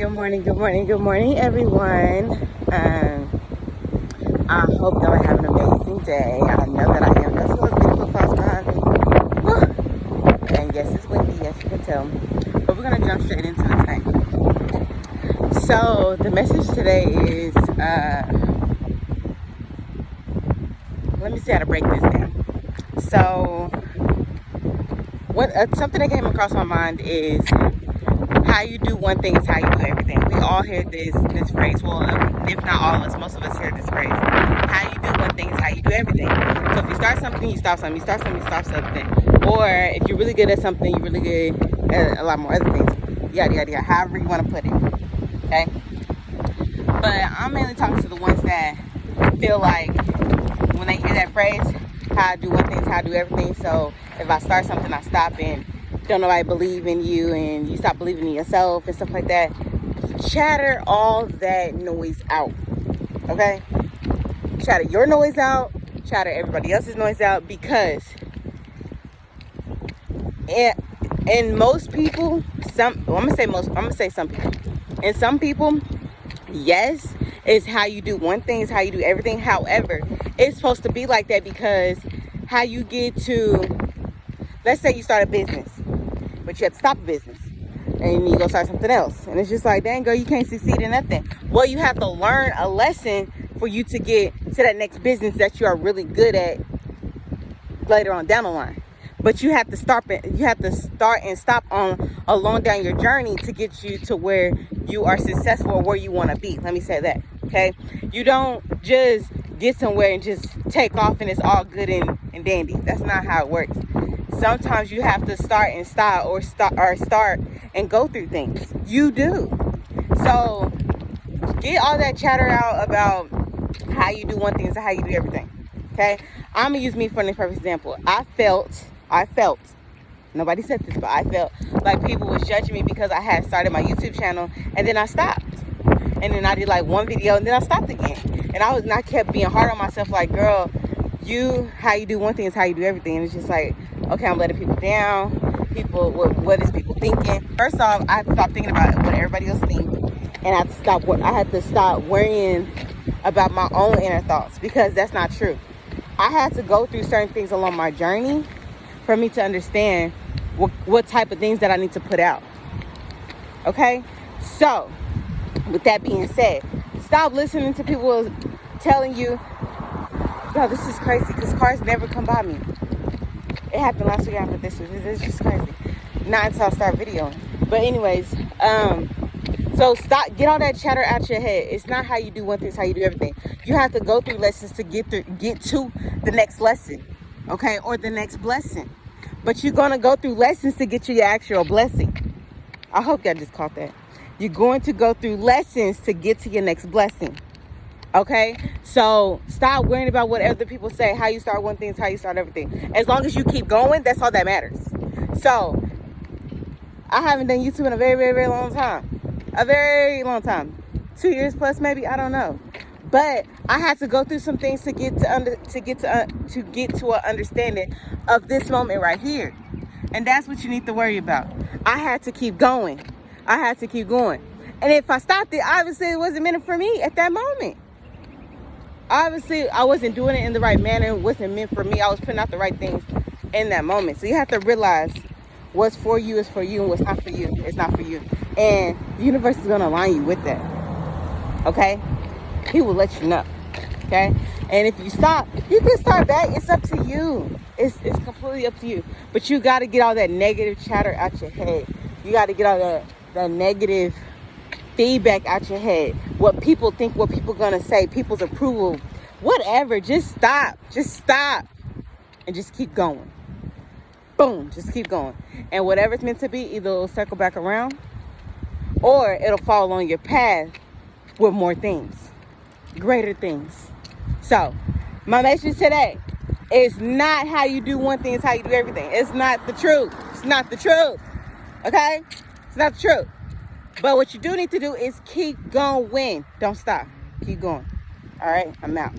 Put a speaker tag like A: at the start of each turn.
A: Good morning, everyone. I hope that I have an amazing day. I know that I am. That's those beautiful clouds behind me. Woo. And yes, it's windy, yes, you can tell. But we're going to jump straight into the thing. So, the message today is, let me see how to break this down. So, something that came across my mind is, how you do one thing is how you do everything. We all hear this phrase. Well, if not all of us, most of us hear this phrase. How you do one thing is how you do everything. So if you start something, you stop something. You start something, you stop something. Or if you're really good at something, you're really good at a lot more other things. Yada, yada, yada. However you want to put it. Okay? But I'm mainly talking to the ones that feel like when they hear that phrase, how I do one thing is how I do everything. So if I start something, I stop, and don't nobody believe in you, and you stop believing in yourself and stuff like that. Chatter all that noise out. Okay? Chatter your noise out. Chatter everybody else's noise out, because and most people, I'm gonna say some people. And some people, yes, it's how you do one thing is how you do everything. However, it's supposed to be like that, because how you get to, let's say you start a business, but you have to stop a business and you go start something else, and it's just like, dang girl, you can't succeed in nothing. Well, you have to learn a lesson for you to get to that next business that you are really good at later on down the line. But you have to start and stop on along down your journey to get you to where you are successful, or where you want to be. Let me say that. Okay, you don't just get somewhere and just take off and it's all good and dandy. That's not how it works. Sometimes you have to start and stop, or start and go through things. You do. So get all that chatter out about how you do one thing is how you do everything. Okay? I'm gonna use me for the perfect example. I felt, nobody said this, but I felt like people was judging me because I had started my YouTube channel and then I stopped. And then I did like one video and then I stopped again. And I kept being hard on myself, like, girl, how you do one thing is how you do everything. And it's just like, okay, I'm letting people down. What is people thinking? First off, I had to stop thinking about what everybody else thinks, and I had to stop worrying about my own inner thoughts, because that's not true. I had to go through certain things along my journey for me to understand what type of things that I need to put out. Okay, so with that being said, stop listening to people telling you, yo, this is crazy, because cars never come by me. It happened last week after this week. It's just crazy. Not until I start videoing. But anyways, so get all that chatter out your head. It's not how you do one thing, it's how you do everything. You have to go through lessons to get to the next lesson, okay, or the next blessing. But you're gonna go through lessons to get you your actual blessing. I hope y'all just caught that. You're going to go through lessons to get to your next blessing. Okay, so stop worrying about what other people say. How you start one thing is how you start everything. As long as you keep going, that's all that matters. So I haven't done YouTube in a very, very, very long time. A very long time. 2 years plus, maybe. I don't know. But I had to go through some things to get to an understanding of this moment right here. And that's what you need to worry about. I had to keep going. And if I stopped it, obviously it wasn't meant for me at that moment. Obviously, I wasn't doing it in the right manner. It wasn't meant for me. I was putting out the right things in that moment. So you have to realize what's for you is for you, and what's not for you is not for you. And the universe is going to align you with that. Okay? He will let you know. Okay? And if you stop, you can start back. It's up to you. It's completely up to you. But you got to get all that negative chatter out your head. You got to get all that negative feedback out your head. What people think, what people gonna say, people's approval, whatever. Just stop and just keep going. Boom, just keep going. And whatever's meant to be, either it'll circle back around, or it'll fall along your path with more things, greater things. So my message today is not how you do one thing, it's how you do everything. It's not the truth. Okay, it's not the truth. But what you do need to do is keep going. Don't stop. Keep going. All right, I'm out.